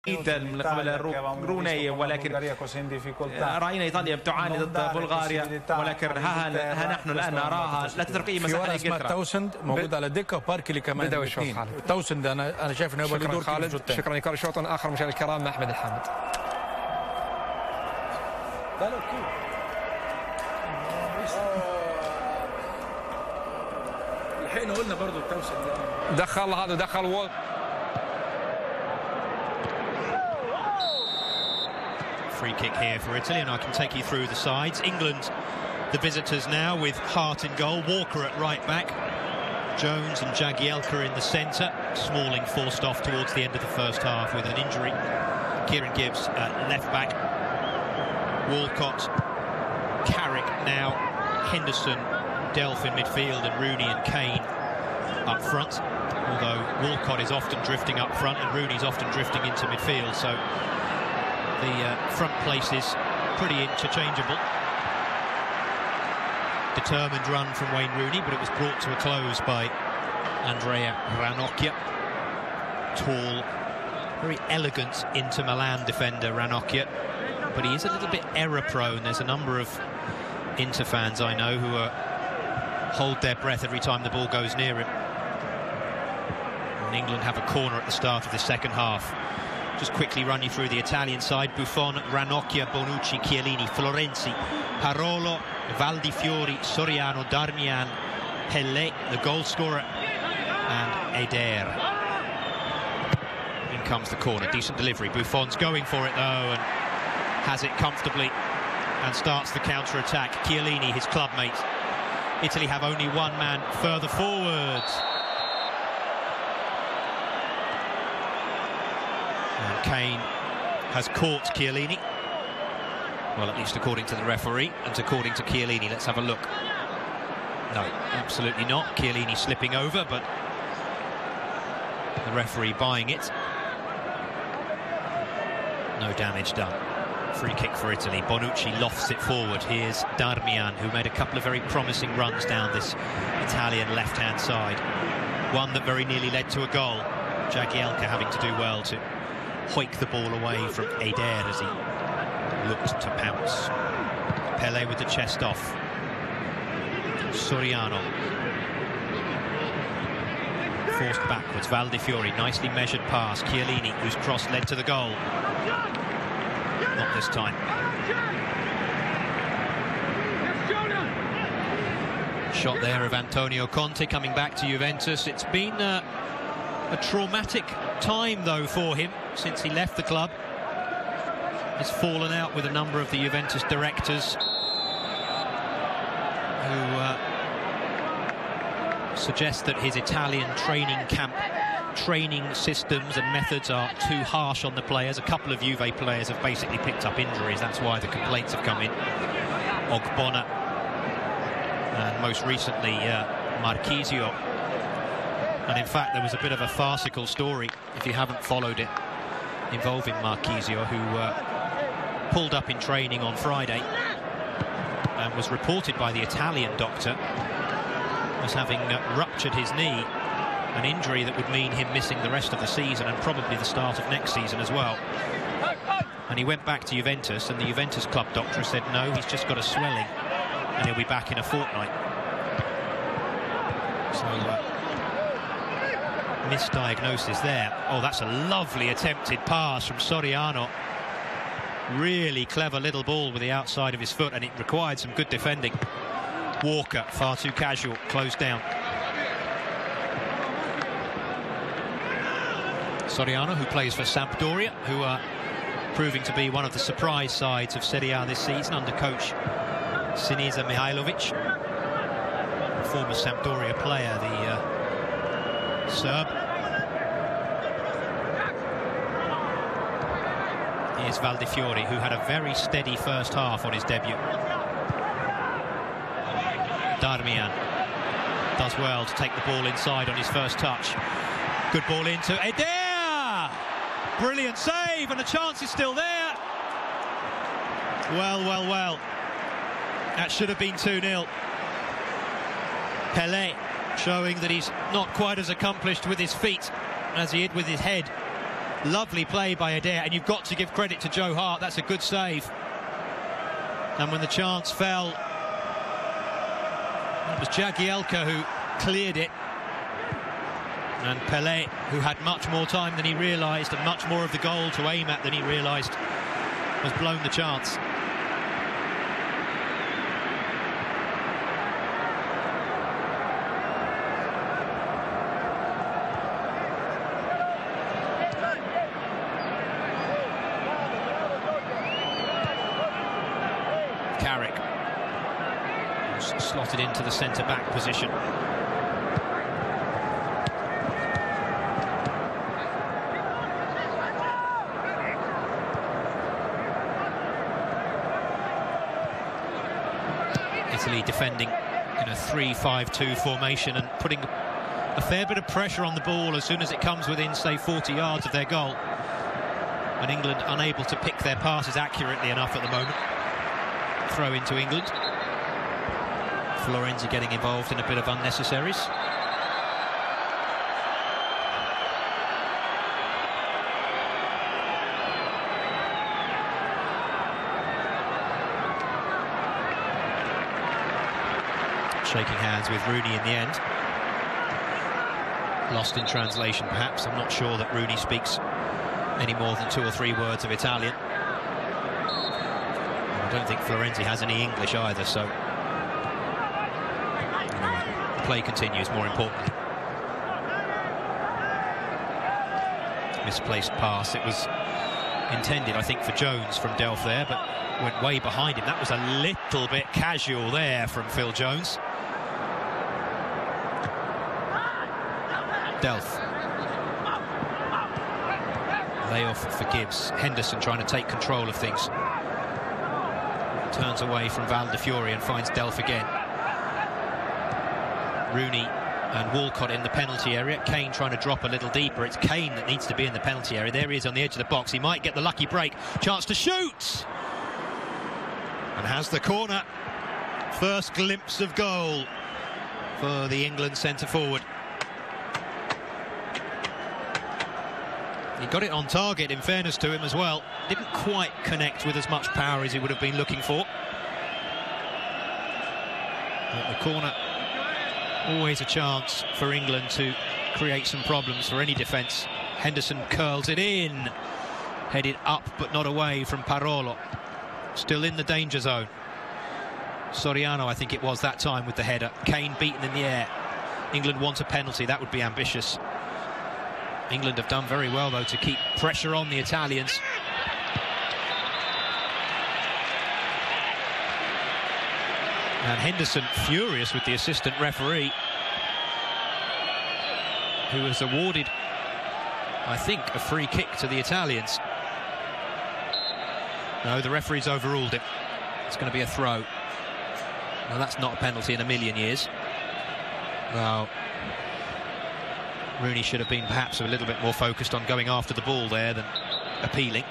قبل بروني، ولكن رأينا إيطاليا تعاني ضد بلغاريا، ولكن ها نحن الآن نراها لا تترك أي مساحة لإنجلترا. توسند موجود على الدكة وباركلي كمان بدأ يشوف خالد. توسند أنا شايف إنه شكرا خالد. شكرا لك. شوط آخر مشاهدينا الكرام مع أحمد الحامد. الحين قلنا برضو التوسند دخل هذا دخل وول. Free kick here for Italy, and I can take you through the sides. England, the visitors now, with Hart in goal, Walker at right back, Jones and Jagielka in the centre. Smalling forced off towards the end of the first half with an injury. Kieran Gibbs at left back, Walcott, Carrick now, Henderson, Delph in midfield, and Rooney and Kane up front. Although Walcott is often drifting up front and Rooney's often drifting into midfield, so the front place is pretty interchangeable. Determined run from Wayne Rooney, but it was brought to a close by Andrea Ranocchia. Tall, very elegant Inter Milan defender, Ranocchia, but he is a little bit error-prone. There's a number of Inter fans I know who hold their breath every time the ball goes near him. And England have a corner at the start of the second half. Just quickly run you through the Italian side. Buffon, Ranocchia, Bonucci, Chiellini, Florenzi, Parolo, Valdifiori, Soriano, Darmian, Pelé, the goal scorer, and Eder. In comes the corner. Decent delivery. Buffon's going for it though, and has it comfortably and starts the counter-attack. Chiellini, his clubmate. Italy have only one man further forwards. And Kane has caught Chiellini. Well, at least according to the referee and according to Chiellini. Let's have a look. No, absolutely not. Chiellini slipping over, but the referee buying it. No damage done. Free kick for Italy. Bonucci lofts it forward. Here's Darmian, who made a couple of very promising runs down this Italian left-hand side. One that very nearly led to a goal. Jagielka having to do well to hoik the ball away from Eder as he looked to pounce. Pelé with the chest off. Soriano. Forced backwards. Valdifiori, nicely measured pass. Chiellini, whose cross led to the goal. Not this time. Shot there of Antonio Conte coming back to Juventus. It's been a traumatic time though for him since he left the club. He's fallen out with a number of the Juventus directors who suggest that his Italian training camp training systems and methods are too harsh on the players. A couple of Juve players have basically picked up injuries. That's why the complaints have come in. Ogbonna and most recently Marchisio. And in fact there was a bit of a farcical story, if you haven't followed it, involving Marchisio, who pulled up in training on Friday and was reported by the Italian doctor as having ruptured his knee, an injury that would mean him missing the rest of the season and probably the start of next season as well. And he went back to Juventus, and the Juventus club doctor said no, he's just got a swelling and he'll be back in a fortnight. So misdiagnosis there. Oh, that's a lovely attempted pass from Soriano. Really clever little ball with the outside of his foot, and it required some good defending. Walker, far too casual, closed down. Soriano, who plays for Sampdoria, who are proving to be one of the surprise sides of Serie A this season under coach Sinisa Mihailovic. A former Sampdoria player, the Serb. Here's Valdifiori, who had a very steady first half on his debut. Darmian does well to take the ball inside on his first touch. Good ball into Eder! Brilliant save, and the chance is still there. Well, well, well. That should have been 2-0. Pelé showing that he's not quite as accomplished with his feet as he is with his head. Lovely play by Adair, and you've got to give credit to Joe Hart. That's a good save. And when the chance fell, it was Jagielka who cleared it. And Pelé, who had much more time than he realised and much more of the goal to aim at than he realised, has blown the chance. Carrick slotted into the centre-back position. Italy defending in a 3-5-2 formation and putting a fair bit of pressure on the ball as soon as it comes within, say, 40 yards of their goal. And England unable to pick their passes accurately enough at the moment. Throw into England. Florenzi getting involved in a bit of unnecessaries. Shaking hands with Rooney in the end. Lost in translation, perhaps. I'm not sure that Rooney speaks any more than 2 or 3 words of Italian. I don't think Florenzi has any English either, so anyway, play continues, more importantly. Misplaced pass. It was intended, I think, for Jones from Delph there, but went way behind him. That was a little bit casual there from Phil Jones. Delph. Layoff for Gibbs. Henderson trying to take control of things. Turns away from Valdefiore and finds Delph again. Rooney and Walcott in the penalty area. Kane trying to drop a little deeper. It's Kane that needs to be in the penalty area. There he is on the edge of the box. He might get the lucky break. Chance to shoot! And has the corner. First glimpse of goal for the England centre-forward. He got it on target, in fairness to him as well. Didn't quite connect with as much power as he would have been looking for. At the corner, always a chance for England to create some problems for any defence. Henderson curls it in. Headed up but not away from Parolo. Still in the danger zone. Soriano, I think it was that time with the header. Kane beaten in the air. England want a penalty. That would be ambitious. England have done very well, though, to keep pressure on the Italians. And Henderson furious with the assistant referee, who has awarded, I think, a free kick to the Italians. No, the referee's overruled it. It's going to be a throw. Now, that's not a penalty in a million years. Well, Rooney should have been perhaps a little bit more focused on going after the ball there than appealing.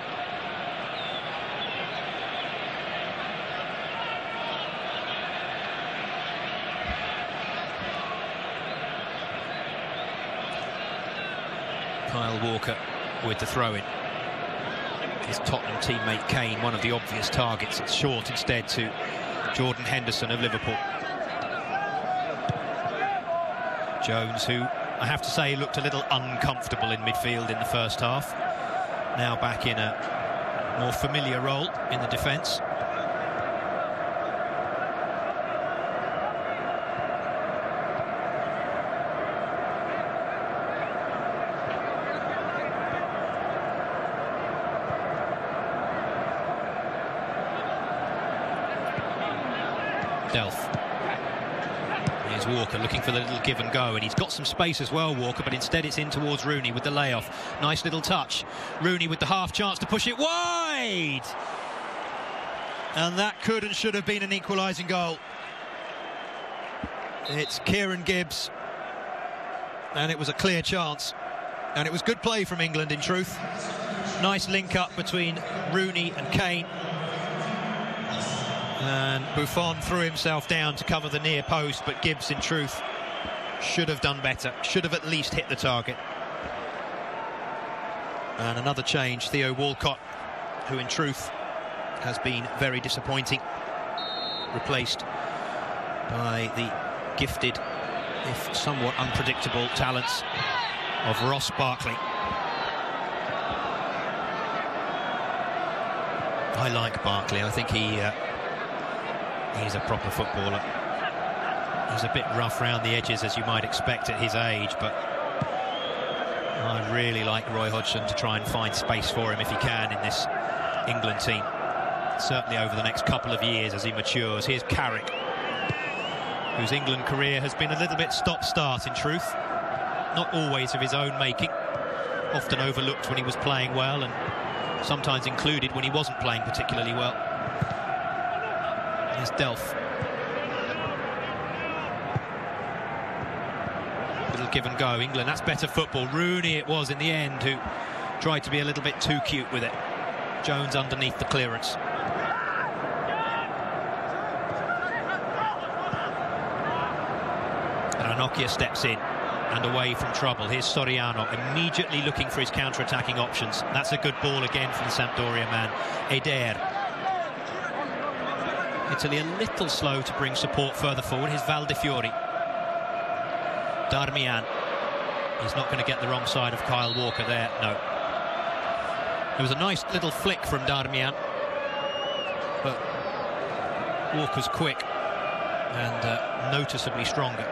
Kyle Walker with the throw-in. His Tottenham teammate Kane, one of the obvious targets. It's short instead to Jordan Henderson of Liverpool. Jones, who I have to say looked a little uncomfortable in midfield in the first half. Now back in a more familiar role in the defence. Delph. Here's Walker looking for the little give and go, and he's got some space as well, Walker, but instead it's in towards Rooney with the layoff. Nice little touch. Rooney with the half chance to push it wide. And that could and should have been an equalising goal. It's Kieran Gibbs, and it was a clear chance. And it was good play from England, in truth. Nice link-up between Rooney and Kane. And Buffon threw himself down to cover the near post, but Gibbs, in truth, should have done better. Should have at least hit the target. And another change, Theo Walcott, who in truth has been very disappointing, replaced by the gifted, if somewhat unpredictable, talents of Ross Barkley. I like Barkley. I think he's a proper footballer. He's a bit rough round the edges, as you might expect at his age, but I really like Roy Hodgson to try and find space for him if he can in this England team. Certainly over the next couple of years as he matures. Here's Carrick, whose England career has been a little bit stop-start in truth. Not always of his own making. Often overlooked when he was playing well, and sometimes included when he wasn't playing particularly well. Here's Delph. Little give and go. England, that's better football. Rooney it was in the end, who tried to be a little bit too cute with it. Jones underneath the clearance. Ranocchia steps in and away from trouble. Here's Soriano, immediately looking for his counter-attacking options. That's a good ball again from the Sampdoria man, Eder. Italy a little slow to bring support further forward. Here's Valdefiori. Darmian. He's not going to get the wrong side of Kyle Walker there, no. There was a nice little flick from Darmian, but Walker's quick and noticeably stronger.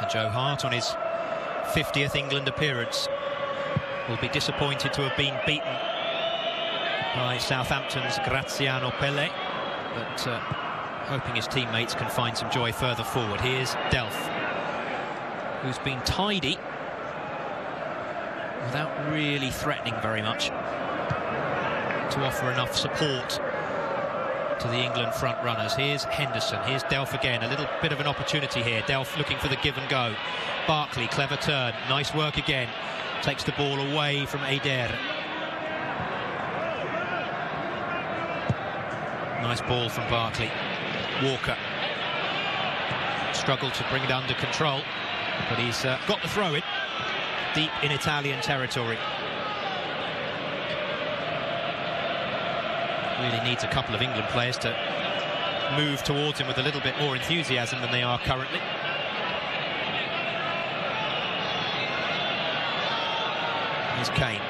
And Joe Hart, on his 50th England appearance, will be disappointed to have been beaten by Southampton's Graziano Pelle, but hoping his teammates can find some joy further forward. Here's Delph, who's been tidy without really threatening very much to offer enough support to the England front runners. Here's Henderson. Here's Delph again. A little bit of an opportunity here. Delph looking for the give and go. Barkley, clever turn. Nice work again. Takes the ball away from Eder. Nice ball from Barkley. Walker struggled to bring it under control, but he's got the throw in deep in Italian territory. Really needs a couple of England players to move towards him with a little bit more enthusiasm than they are currently. Here's Kane.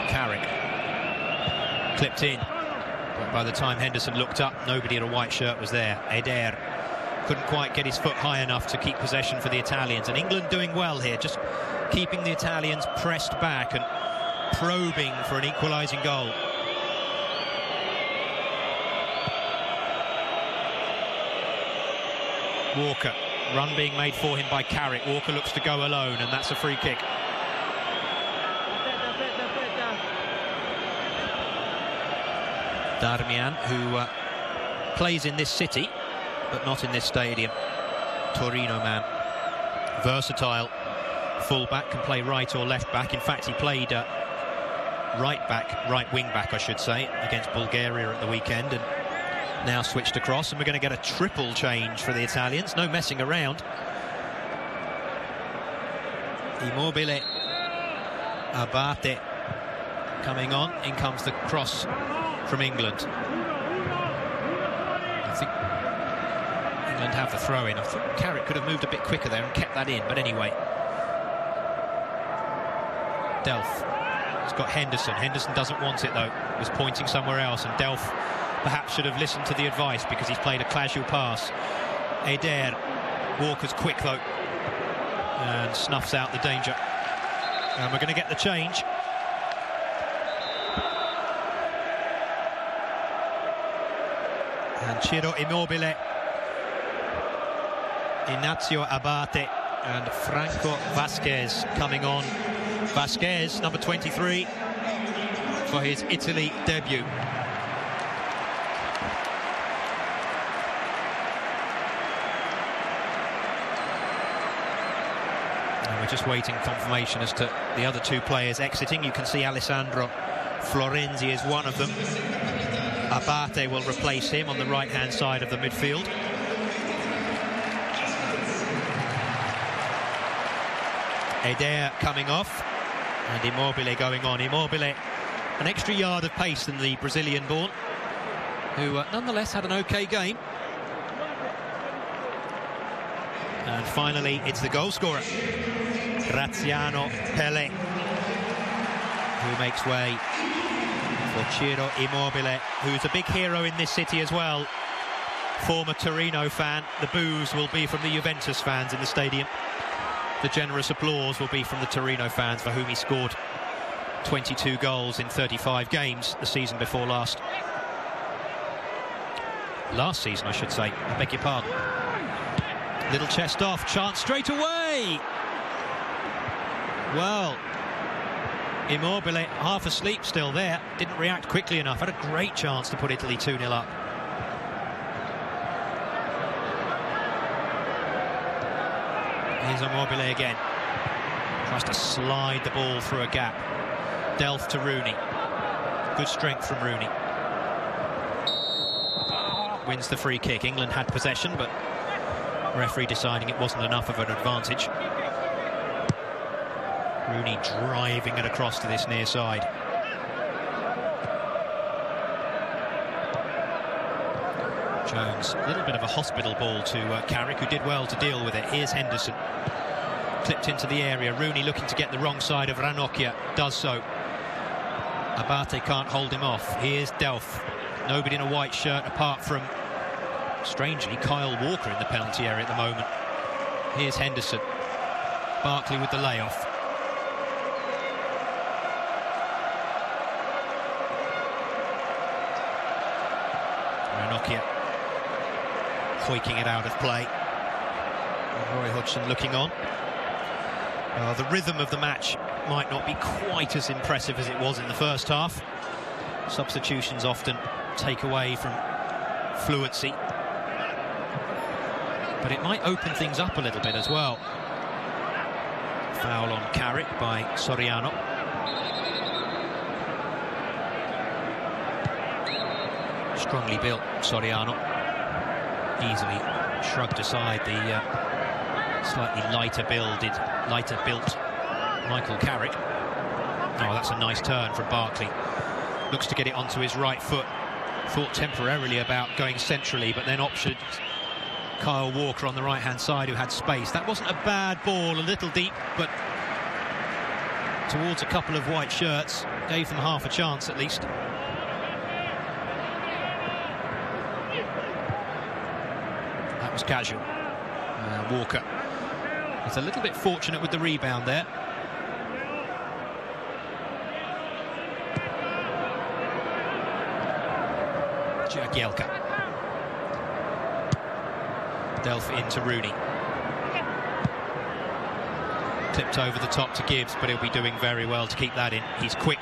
Carrick. Clipped in. But by the time Henderson looked up, nobody in a white shirt was there. Eder couldn't quite get his foot high enough to keep possession for the Italians. And England doing well here, just keeping the Italians pressed back and probing for an equalising goal. Walker. Run being made for him by Carrick. Walker looks to go alone, and that's a free kick. Darmian, who plays in this city, but not in this stadium. Torino man. Versatile full-back, can play right or left-back. In fact, he played right-back, right-wing-back, I should say, against Bulgaria at the weekend, and now switched across, and we're going to get a triple change for the Italians. No messing around. Immobile. Abate coming on. In comes the cross from England. I think England have the throw-in. I thought Carrick could have moved a bit quicker there and kept that in, but anyway. Delph. He's got Henderson. Henderson doesn't want it, though. Was pointing somewhere else, and Delph perhaps should have listened to the advice because he's played a casual pass. Eder. Walker's quick, though, and snuffs out the danger. And we're going to get the change. And Ciro Immobile, Ignazio Abate and Franco Vasquez coming on. Vasquez, number 23, for his Italy debut. And we're just waiting confirmation as to the other two players exiting. You can see Alessandro Florenzi is one of them. Abate will replace him on the right-hand side of the midfield. Eder coming off, and Immobile going on. Immobile, an extra yard of pace than the Brazilian-born, who nonetheless had an okay game. And finally, it's the goal scorer, Graziano Pellè, who makes way for Ciro Immobile, who's a big hero in this city as well. Former Torino fan. The boos will be from the Juventus fans in the stadium. The generous applause will be from the Torino fans, for whom he scored 22 goals in 35 games the season before last. Last season, I should say. I beg your pardon. Little chest off, chance straight away. Well, Immobile, half asleep still there, didn't react quickly enough. Had a great chance to put Italy 2-0 up. Here's Immobile again. Tries to slide the ball through a gap. Delph to Rooney. Good strength from Rooney. Wins the free kick. England had possession, but referee deciding it wasn't enough of an advantage. Rooney driving it across to this near side. Jones, a little bit of a hospital ball to Carrick, who did well to deal with it. Here's Henderson. Clipped into the area. Rooney looking to get the wrong side of Ranocchia. Does so. Abate can't hold him off. Here's Delph. Nobody in a white shirt apart from, strangely, Kyle Walker in the penalty area at the moment. Here's Henderson. Barkley with the layoff. Ranocchia hoiking it out of play. Roy Hodgson looking on. The rhythm of the match might not be quite as impressive as it was in the first half. Substitutions often take away from fluency, but it might open things up a little bit as well. Foul on Carrick by Soriano. Strongly built Soriano. Easily shrugged aside the slightly lighter built Michael Carrick. Oh, that's a nice turn from Barkley. Looks to get it onto his right foot. Thought temporarily about going centrally, but then optioned Kyle Walker on the right-hand side, who had space. That wasn't a bad ball, a little deep, but towards a couple of white shirts. Gave them half a chance at least. That was casual. Walker is a little bit fortunate with the rebound there. Jagielka. Delph into Rooney. Tipped over the top to Gibbs, but he'll be doing very well to keep that in. He's quick,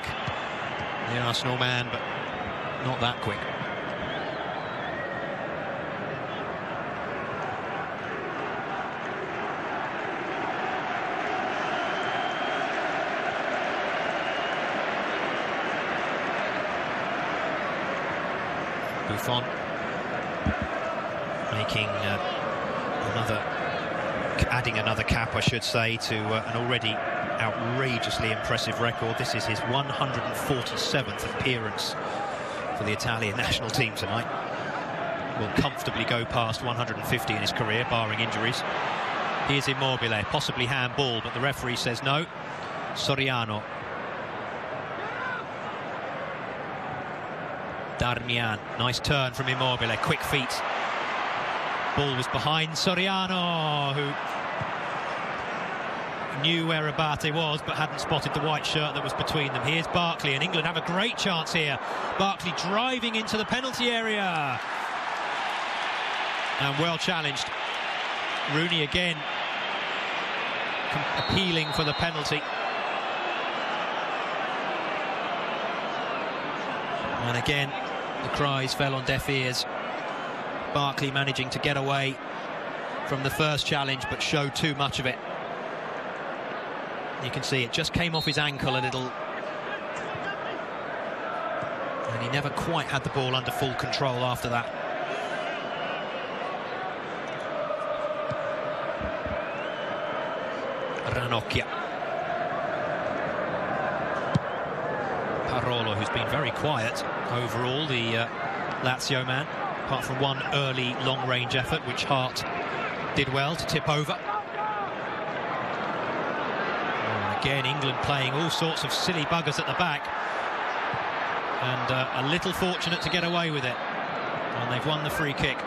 the Arsenal man, but not that quick. Buffon making adding another cap, I should say, to an already outrageously impressive record. This is his 147th appearance for the Italian national team tonight. Will comfortably go past 150 in his career, barring injuries. Here's Immobile, possibly handball, but the referee says no. Soriano. Darmian, nice turn from Immobile, quick feet. Ball was behind Soriano, who knew where Abate was but hadn't spotted the white shirt that was between them. Here's Barkley, and England have a great chance here. Barkley driving into the penalty area. And well challenged. Rooney again appealing for the penalty. And again, the cries fell on deaf ears. Barkley managing to get away from the first challenge, but showed too much of it. You can see it just came off his ankle a little. And he never quite had the ball under full control after that. Ranocchia. Parolo, who's been very quiet overall, the Lazio man, apart from one early long-range effort, which Hart did well to tip over. And again, England playing all sorts of silly buggers at the back, and a little fortunate to get away with it. And they've won the free kick.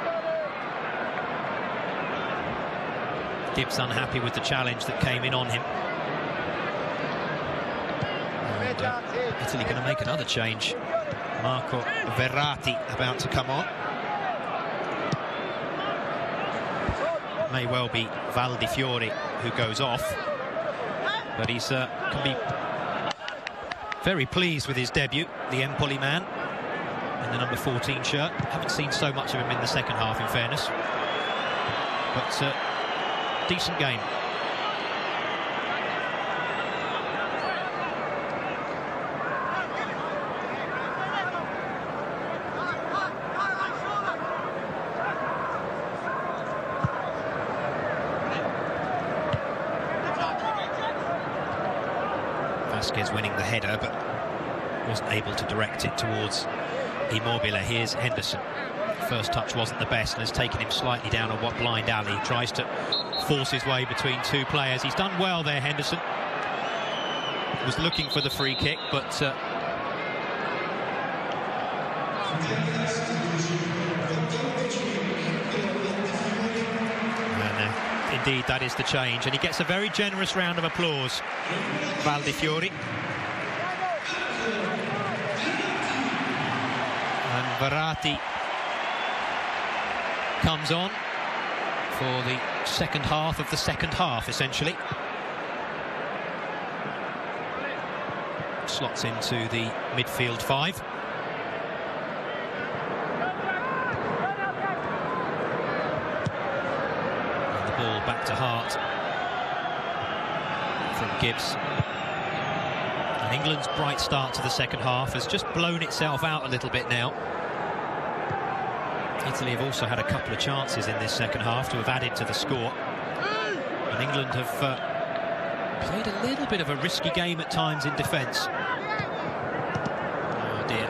Gibbs unhappy with the challenge that came in on him. And Italy going to make another change. Marco Verratti about to come on. May well be Valdifiori who goes off, but he's can be very pleased with his debut, the Empoli man, in the number 14 shirt. Haven't seen so much of him in the second half, in fairness, but decent game. Vasquez winning the header, but wasn't able to direct it towards Immobile. Here's Henderson. First touch wasn't the best and has taken him slightly down a blind alley. He tries to force his way between two players. He's done well there, Henderson. Was looking for the free kick, but indeed that is the change, and he gets a very generous round of applause, Valdifiori. And Verratti comes on for the second half of the second half, essentially. Slots into the midfield five. And the ball back to Hart from Gibbs. And England's bright start to the second half has just blown itself out a little bit now. Italy have also had a couple of chances in this second half to have added to the score. And England have played a little bit of a risky game at times in defence. Oh dear.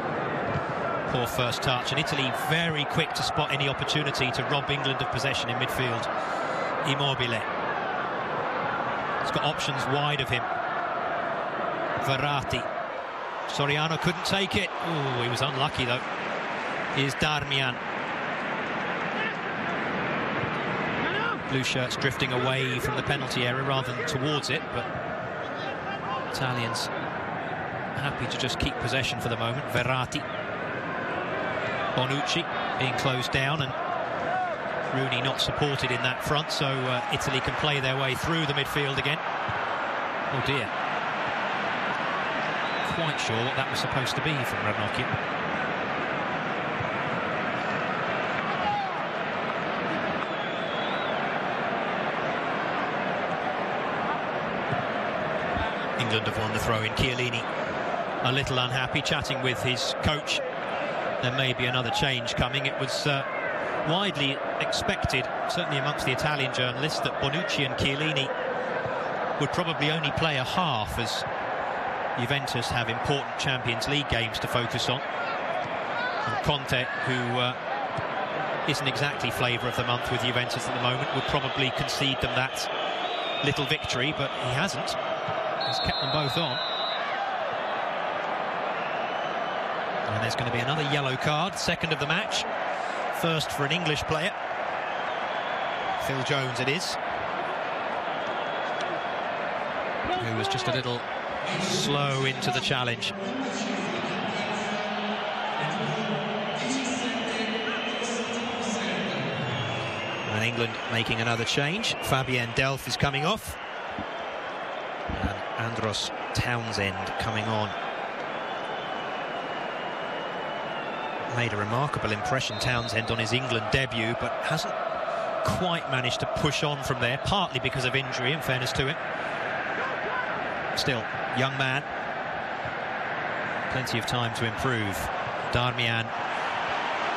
Poor first touch. And Italy very quick to spot any opportunity to rob England of possession in midfield. Immobile. He's got options wide of him. Verratti. Soriano couldn't take it. Oh, he was unlucky though. Here's Darmian. Blue shirts drifting away from the penalty area rather than towards it, but Italians happy to just keep possession for the moment. Verratti. Bonucci being closed down, and Rooney not supported in that front, so Italy can play their way through the midfield again. Oh dear. Quite sure what that was supposed to be from Ranocchia. England have won the throw-in. Chiellini a little unhappy, chatting with his coach. There may be another change coming. It was widely expected, certainly amongst the Italian journalists, that Bonucci and Chiellini would probably only play a half, as Juventus have important Champions League games to focus on. And Conte, who isn't exactly flavour of the month with Juventus at the moment, would probably concede them that little victory, but he hasn't. He's kept them both on. And there's going to be another yellow card, second of the match. First for an English player. Phil Jones it is. Who was just a little slow into the challenge. And England making another change. Fabien Delph is coming off. And Andros Townsend coming on. Made a remarkable impression, Townsend, on his England debut, but hasn't quite managed to push on from there, partly because of injury, in fairness to him. Still, young man. Plenty of time to improve. Darmian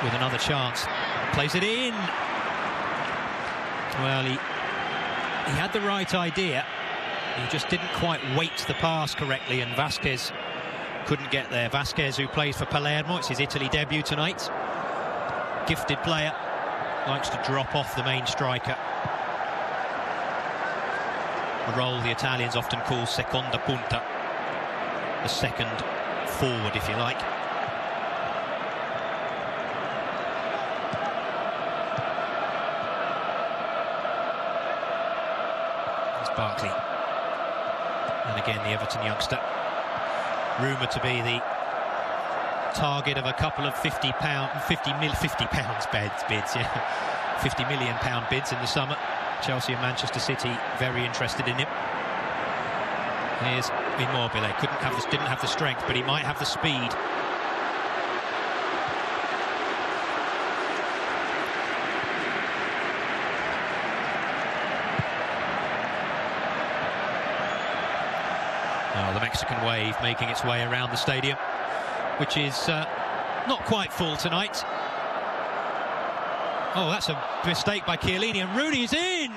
with another chance, plays it in. Well, he had the right idea, he just didn't quite weight the pass correctly, and Vasquez couldn't get there. Vasquez, who plays for Palermo, it's his Italy debut tonight. Gifted player, likes to drop off the main striker. A role the Italians often call seconda punta, the second forward, if you like. It's Barkley, and again the Everton youngster, rumoured to be the target of a couple of £50 bids, yeah, £50 million bids in the summer. Chelsea and Manchester City very interested in him. Here's Immobile. Didn't have the strength, but he might have the speed. Oh, the Mexican wave making its way around the stadium, which is not quite full tonight. Oh, that's a mistake by Chiellini, and Rooney's in!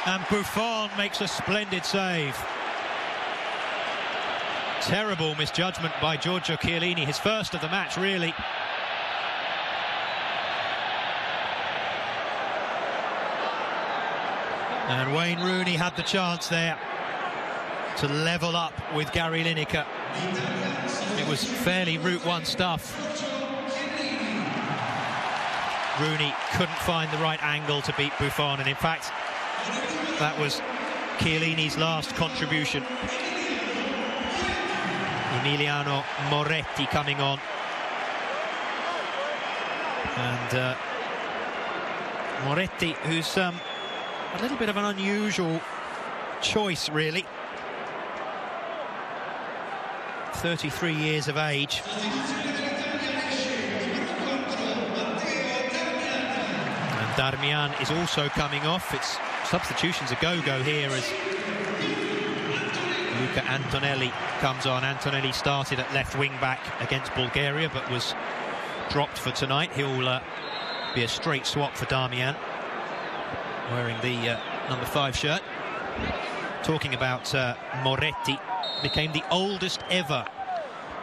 And Buffon makes a splendid save. Terrible misjudgment by Giorgio Chiellini, his first of the match, really. And Wayne Rooney had the chance there to level up with Gary Lineker. It was fairly Route 1 stuff. Rooney couldn't find the right angle to beat Buffon, and in fact that was Chiellini's last contribution. Emiliano Moretti coming on, and Moretti, who's a little bit of an unusual choice, really. 33 years of age. Darmian is also coming off. It's substitutions a go-go here as Luca Antonelli comes on. Antonelli started at left wing-back against Bulgaria, but was dropped for tonight. He'll be a straight swap for Darmian, wearing the number 5 shirt. Talking about Moretti, became the oldest ever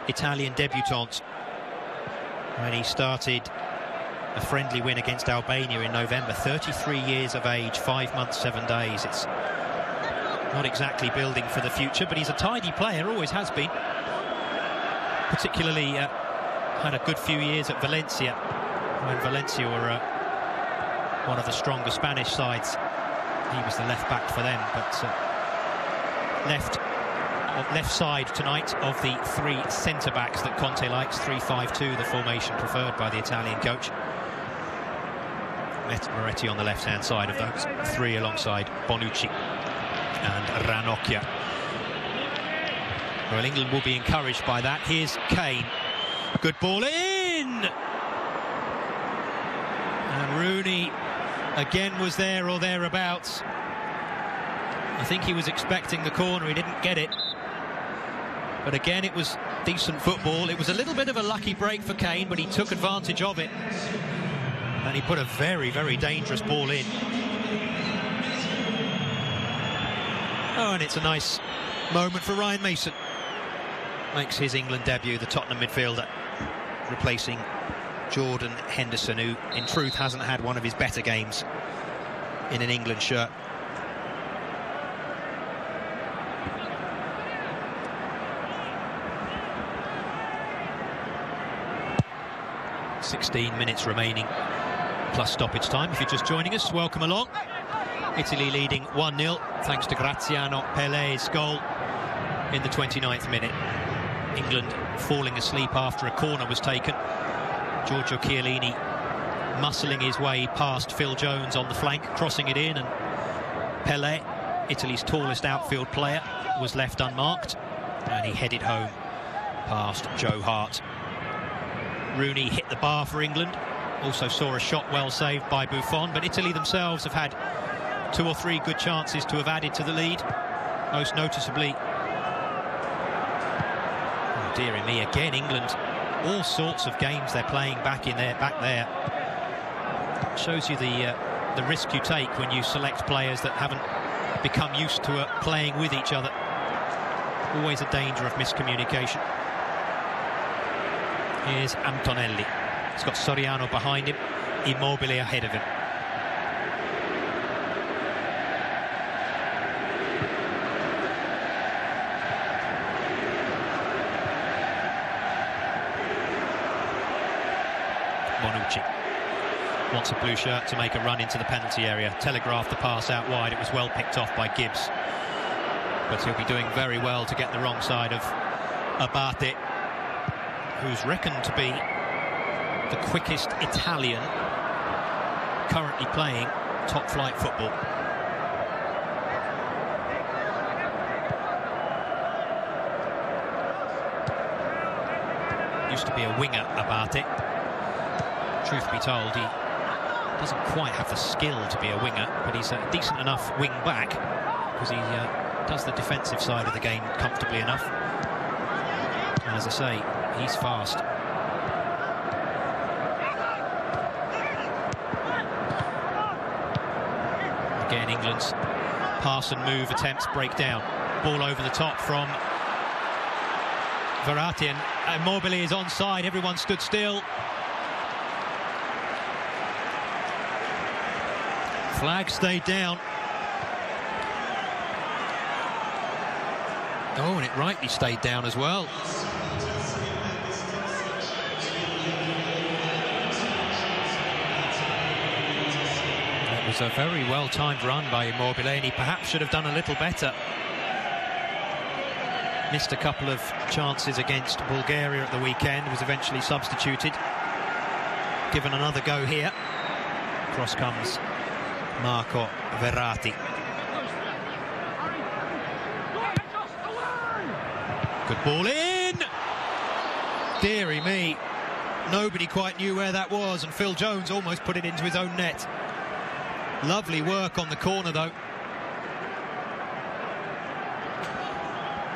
Italian debutant when he started a friendly win against Albania in November. 33 years of age, 5 months, 7 days. It's not exactly building for the future, but he's a tidy player, always has been. Particularly had a good few years at Valencia, when Valencia were one of the stronger Spanish sides. He was the left back for them, but left side tonight of the 3 centre-backs that Conte likes. 3-5-2, the formation preferred by the Italian coach. Moretti on the left-hand side of those 3, alongside Bonucci and Ranocchia. Well, England will be encouraged by that. Here's Kane. Good ball in! And Rooney again was there or thereabouts. I think he was expecting the corner, he didn't get it. But again, it was decent football. It was a little bit of a lucky break for Kane, but he took advantage of it. And he put a very, very dangerous ball in. Oh, and it's a nice moment for Ryan Mason. Makes his England debut, the Tottenham midfielder, replacing Jordan Henderson, who in truth hasn't had one of his better games in an England shirt. "16 minutes remaining, plus stoppage time. If you're just joining us, welcome along. Italy leading 1-0 thanks to Graziano Pele's goal in the 29th minute. England falling asleep after a corner was taken. Giorgio Chiellini muscling his way past Phil Jones on the flank, crossing it in, and Pelé, Italy's tallest outfield player, was left unmarked, and he headed home past Joe Hart. Rooney hit the bar for England, also saw a shot well saved by Buffon, but Italy themselves have had 2 or 3 good chances to have added to the lead, most noticeably, oh dearie me, again England all sorts of games they're playing back there. Shows you the risk you take when you select players that haven't become used to playing with each other. Always a danger of miscommunication. Here's Antonelli. He's got Soriano behind him, Immobile ahead of him. Bonucci wants a blue shirt to make a run into the penalty area. Telegraphed the pass out wide. It was well picked off by Gibbs. But he'll be doing very well to get the wrong side of Abate, who's reckoned to be the quickest Italian currently playing top-flight football. Used to be a winger, Abate. Truth be told, he doesn't quite have the skill to be a winger, but he's a decent enough wing back because he does the defensive side of the game comfortably enough. And as I say, he's fast. Again, England's pass and move attempts break down. Ball over the top from Verratti, and Immobile is onside. Everyone stood still. Flag stayed down. Oh, and it rightly stayed down as well. It was a very well-timed run by Immobile, and he perhaps should have done a little better. Missed a couple of chances against Bulgaria at the weekend, was eventually substituted. Given another go here. Cross comes Marco Verratti. Good ball in! Deary me. Nobody quite knew where that was, and Phil Jones almost put it into his own net. Lovely work on the corner, though.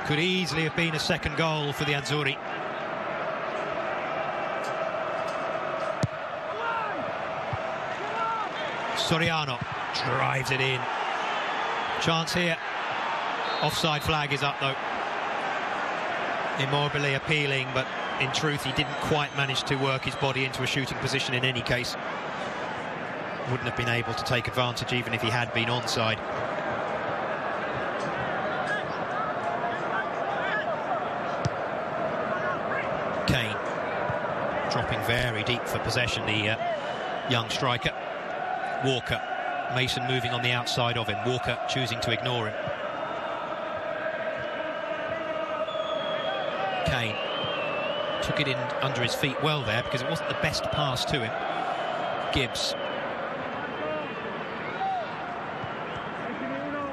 Could easily have been a second goal for the Azzurri. Soriano drives it in. Chance here. Offside flag is up, though. Immobile appealing, but in truth he didn't quite manage to work his body into a shooting position in any case. Wouldn't have been able to take advantage even if he had been onside. Kane dropping very deep for possession, the young striker. Walker, Mason moving on the outside of him. Walker choosing to ignore him. Kane took it in under his feet well there because it wasn't the best pass to him. Gibbs.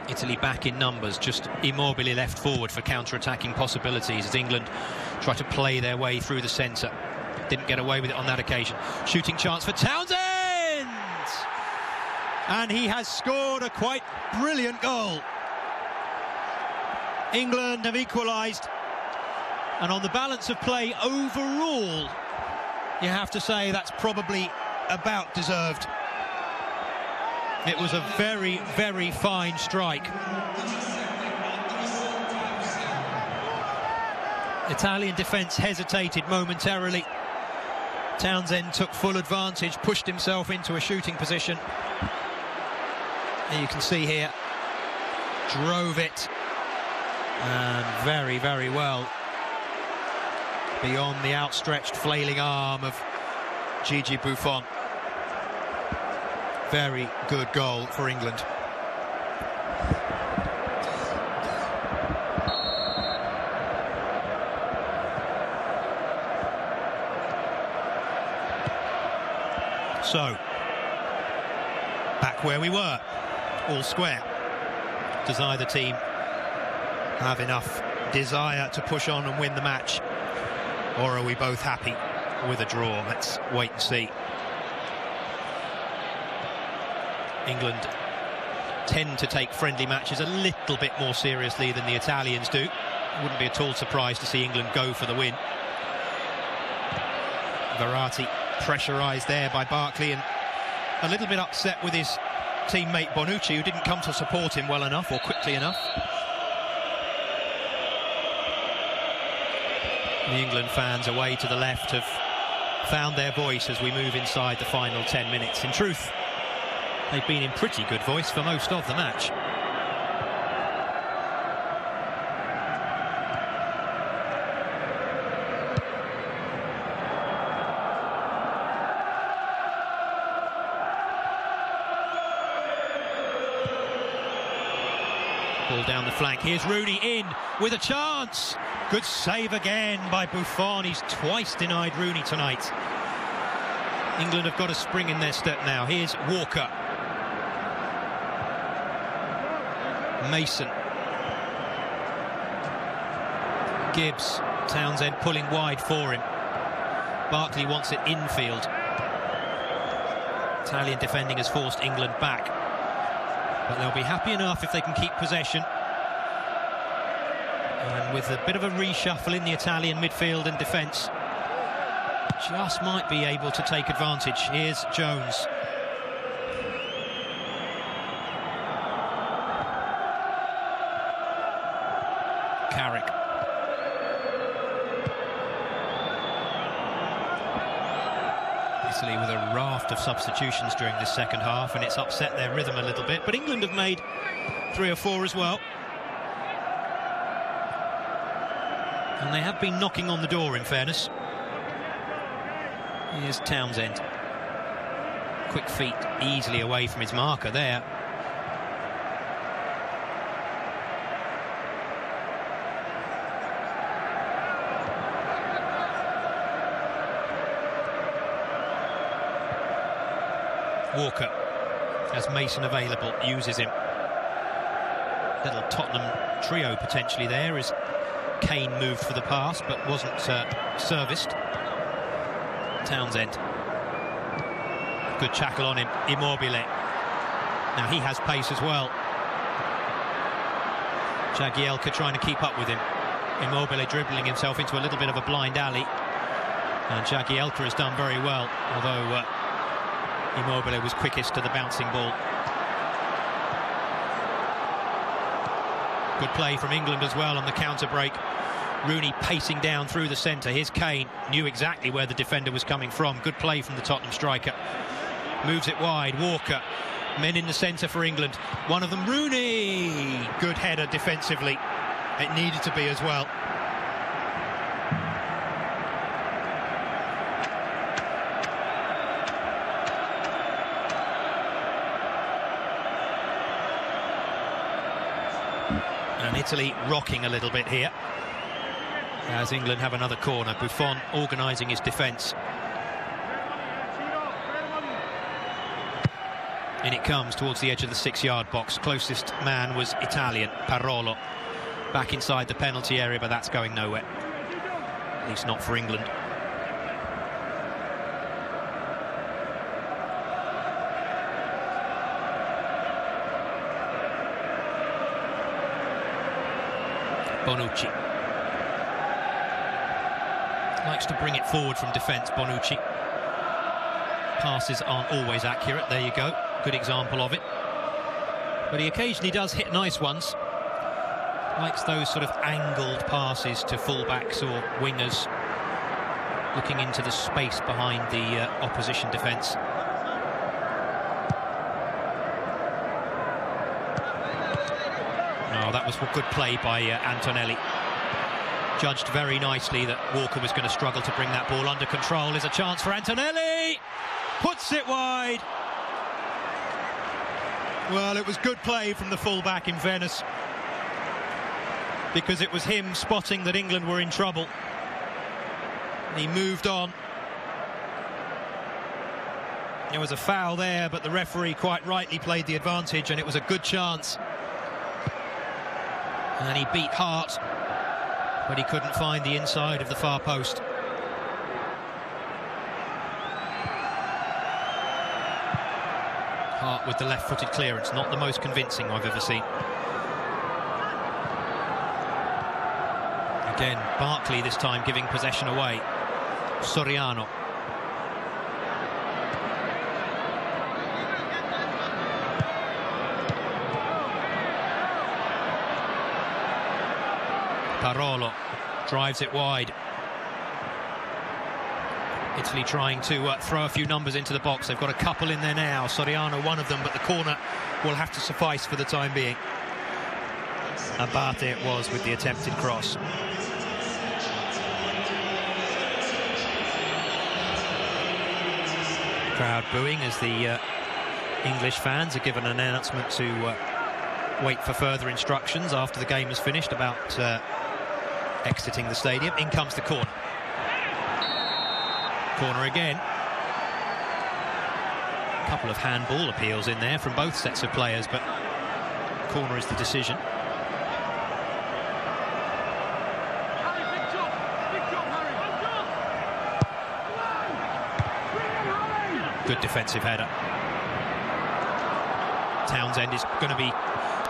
Italy back in numbers, just Immobile left forward for counter-attacking possibilities as England try to play their way through the centre. Didn't get away with it on that occasion. Shooting chance for Townsend! And he has scored a quite brilliant goal. England have equalised. And on the balance of play overall, you have to say that's probably about deserved. It was a very, very fine strike. Italian defence hesitated momentarily. Townsend took full advantage, pushed himself into a shooting position. And you can see here, drove it, and very, very well beyond the outstretched, flailing arm of Gigi Buffon. Very good goal for England. So, back where we were, all square. Does either team have enough desire to push on and win the match, or are we both happy with a draw? Let's wait and see. England tend to take friendly matches a little bit more seriously than the Italians do. Wouldn't be at all surprised to see England go for the win. Verratti pressurised there by Barkley, and a little bit upset with his teammate Bonucci, who didn't come to support him well enough or quickly enough. The England fans away to the left have found their voice as we move inside the final 10 minutes. In truth, they've been in pretty good voice for most of the match. Ball down the flank. Here's Rooney in with a chance. Good save again by Buffon. He's twice denied Rooney tonight. England have got a spring in their step now. Here's Walker. Mason. Gibbs. Townsend pulling wide for him. Barkley wants it infield. Italian defending has forced England back, but they'll be happy enough if they can keep possession. And with a bit of a reshuffle in the Italian midfield and defence, just might be able to take advantage. Here's Jones. Carrick. Italy with a raft of substitutions during this second half, and it's upset their rhythm a little bit. But England have made 3 or 4 as well. And they have been knocking on the door, in fairness. Here's Townsend. Quick feet easily away from his marker there. Walker has Mason available, uses him. Little Tottenham trio potentially there as Kane moved for the pass but wasn't serviced. Townsend. Good tackle on him. Immobile. Now he has pace as well. Jagielka trying to keep up with him. Immobile dribbling himself into a little bit of a blind alley. And Jagielka has done very well, although Immobile was quickest to the bouncing ball. Good play from England as well on the counter break. Rooney pacing down through the centre. Here's Kane. Knew exactly where the defender was coming from. Good play from the Tottenham striker. Moves it wide. Walker. Men in the centre for England. One of them, Rooney. Good header defensively. It needed to be as well. And Italy rocking a little bit here as England have another corner. Buffon organising his defence. In it comes towards the edge of the 6-yard box. Closest man was Italian, Parolo. Back inside the penalty area, but that's going nowhere. At least not for England. Bonucci. Likes to bring it forward from defence, Bonucci. Passes aren't always accurate. There you go. Good example of it. But he occasionally does hit nice ones. Likes those sort of angled passes to fullbacks or wingers, looking into the space behind the opposition defence. Oh, that was a good play by Antonelli. Judged very nicely that Walker was going to struggle to bring that ball under control. Is a chance for Antonelli. Puts it wide. Well, it was good play from the full-back, in fairness, because it was him spotting that England were in trouble. He moved on. There was a foul there, but the referee quite rightly played the advantage, and it was a good chance. And he beat Hart, but he couldn't find the inside of the far post. Hart with the left-footed clearance, not the most convincing I've ever seen. Again, Barkley this time giving possession away. Soriano. Parolo drives it wide. Italy trying to throw a few numbers into the box. They've got a couple in there now. Soriano, one of them, but the corner will have to suffice for the time being. Abate it was with the attempted cross. Crowd booing as the English fans are given an announcement to wait for further instructions after the game has finished about exiting the stadium. In comes the corner. Corner again. A couple of handball appeals in there from both sets of players, but corner is the decision. Good defensive header. Townsend is going to be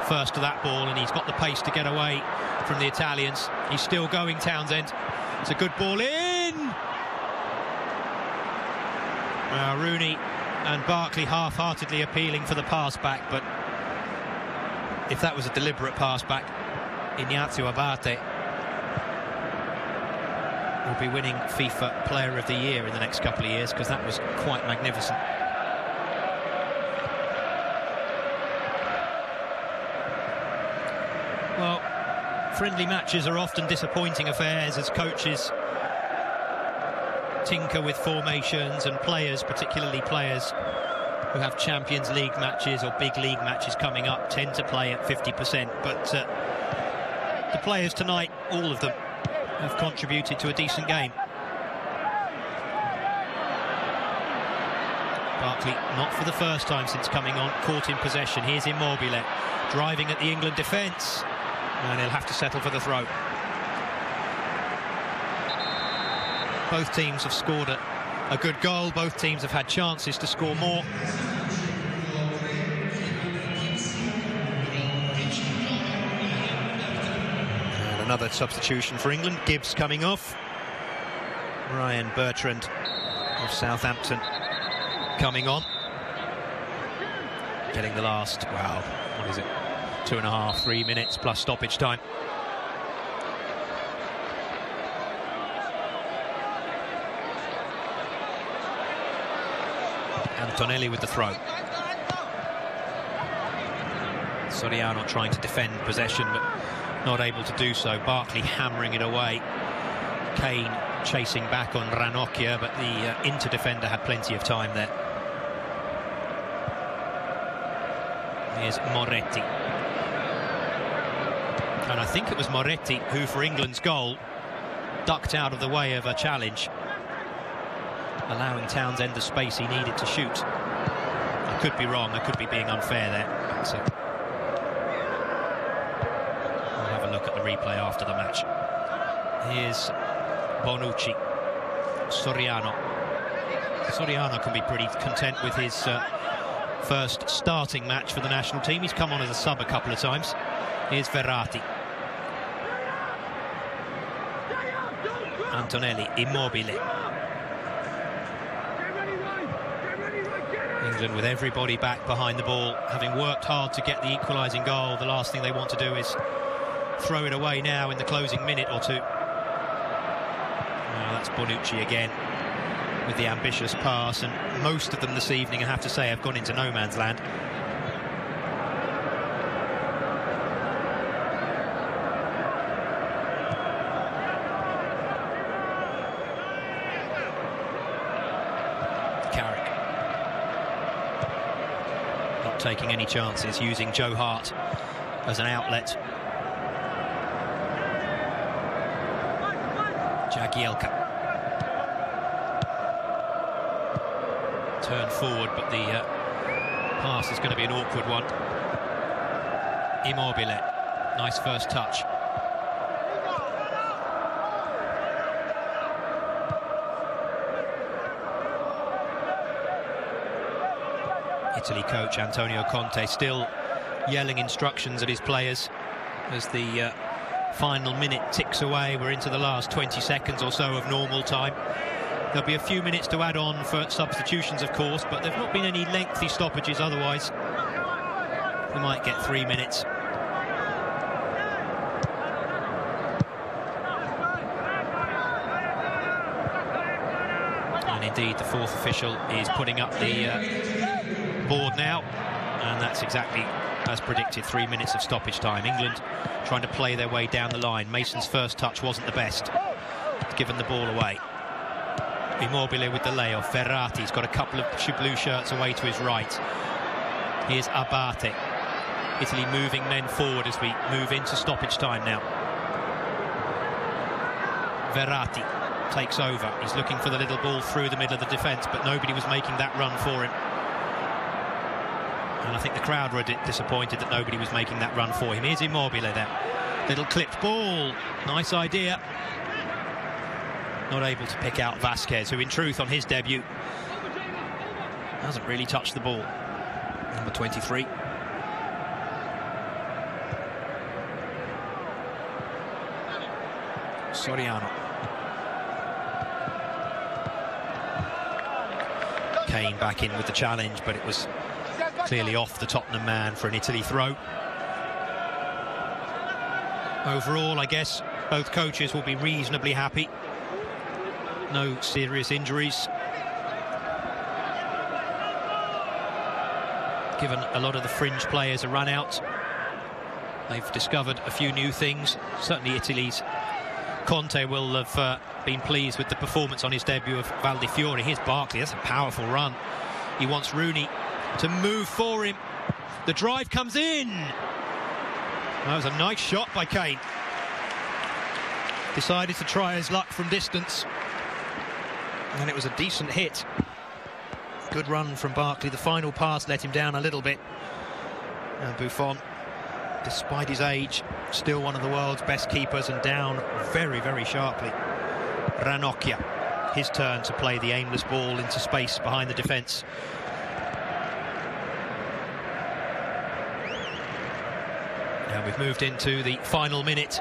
first to that ball, and he's got the pace to get away from the Italians. He's still going, Townsend. It's a good ball in. Rooney and Barkley half-heartedly appealing for the pass back, but if that was a deliberate pass back, Ignazio Abate will be winning FIFA Player of the Year in the next couple of years, because that was quite magnificent. Well, friendly matches are often disappointing affairs as coaches tinker with formations, and players, particularly players who have Champions League matches or big league matches coming up, tend to play at 50%. But the players tonight, all of them, have contributed to a decent game. Barkley, not for the first time since coming on, caught in possession. Here's Immobile driving at the England defence, and he'll have to settle for the throw. Both teams have scored a good goal. Both teams have had chances to score more. And another substitution for England. Gibbs coming off. Ryan Bertrand of Southampton coming on. Getting the last, wow, what is it? 2.5, 3 minutes plus stoppage time. Antonelli with the throw. Soriano trying to defend possession, but not able to do so. Barkley hammering it away. Kane chasing back on Ranocchia, but the Inter defender had plenty of time there. Here's Moretti. And I think it was Moretti who, for England's goal, ducked out of the way of a challenge, allowing Townsend the space he needed to shoot. I could be wrong, I could be being unfair there. So we'll have a look at the replay after the match. Here's Bonucci. Soriano. Soriano can be pretty content with his first starting match for the national team. He's come on as a sub a couple of times. Here's Verratti. Antonelli, Immobile. England with everybody back behind the ball, having worked hard to get the equalising goal. The last thing they want to do is throw it away now in the closing minute or two. Well, that's Bonucci again with the ambitious pass, and most of them this evening, I have to say, have gone into no man's land. Taking any chances, using Joe Hart as an outlet. Jagielka. Turn forward, but the pass is going to be an awkward one. Immobile. Nice first touch. Italy coach Antonio Conte still yelling instructions at his players as the final minute ticks away. We're into the last 20 seconds or so of normal time. There'll be a few minutes to add on for substitutions, of course, but there've not been any lengthy stoppages otherwise. We might get 3 minutes. indeed, the fourth official is putting up the board now, and that's exactly as predicted. 3 minutes of stoppage time. England trying to play their way down the line. Mason's first touch wasn't the best. He's given the ball away. Immobile with the layoff. Verratti's got a couple of blue shirts away to his right. Here's Abate. Italy moving men forward as we move into stoppage time now. Verratti takes over. He's looking for the little ball through the middle of the defence, but nobody was making that run for him. And I think the crowd were disappointed that nobody was making that run for him. Here's Immobile there. Little clipped ball. Nice idea. Not able to pick out Vasquez, who in truth on his debut hasn't really touched the ball. Number 23. Soriano. Kane back in with the challenge, but it was clearly off the Tottenham man for an Italy throw. Overall, I guess both coaches will be reasonably happy. No serious injuries. Given a lot of the fringe players a run out. They've discovered a few new things. Certainly Italy's Conte will have been pleased with the performance on his debut of Valdifiore. Here's Barkley. That's a powerful run. He wants Rooney to move for him. The drive comes in. That was a nice shot by Kane. Decided to try his luck from distance, and it was a decent hit. Good run from Barkley. The final pass let him down a little bit. And Buffon, despite his age, still one of the world's best keepers, and down very, very sharply. Ranocchia, his turn to play the aimless ball into space behind the defence. Now we've moved into the final minute.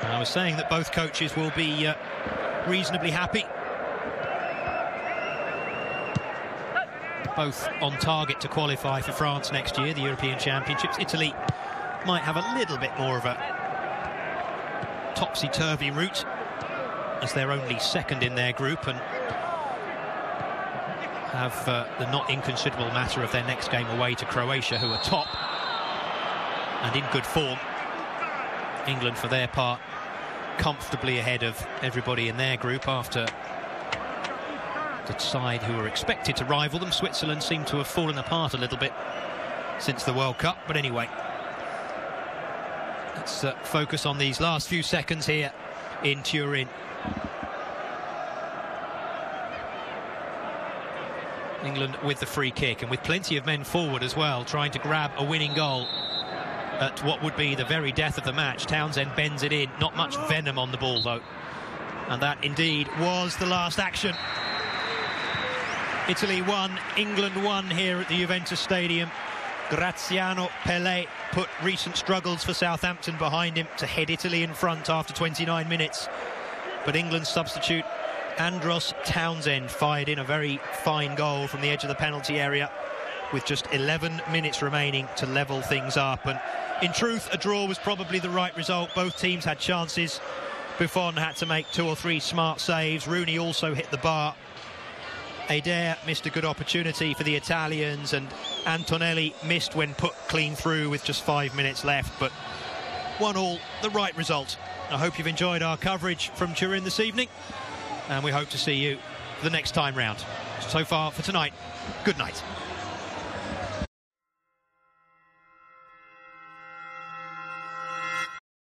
And I was saying that both coaches will be reasonably happy. Both on target to qualify for France next year, the European Championships. Italy might have a little bit more of a topsy-turvy route, as they're only second in their group and have the not inconsiderable matter of their next game away to Croatia, who are top and in good form. England, for their part, comfortably ahead of everybody in their group after the side who were expected to rival them. Switzerland seem to have fallen apart a little bit since the World Cup, but anyway, let's focus on these last few seconds here in Turin. England with the free kick, and with plenty of men forward as well, trying to grab a winning goal at what would be the very death of the match. Townsend bends it in. Not much venom on the ball, though. And that indeed was the last action. Italy won, England won here at the Juventus Stadium. Graziano Pellè put recent struggles for Southampton behind him to head Italy in front after 29 minutes. But England's substitute, Andros Townsend, fired in a very fine goal from the edge of the penalty area with just 11 minutes remaining to level things up. And in truth, a draw was probably the right result. Both teams had chances. Buffon had to make 2 or 3 smart saves. Rooney also hit the bar. Eder missed a good opportunity for the Italians, and Antonelli missed when put clean through with just 5 minutes left. But 1-1, the right result. I hope you've enjoyed our coverage from Turin this evening, and we hope to see you the next time round. So far for tonight, good night.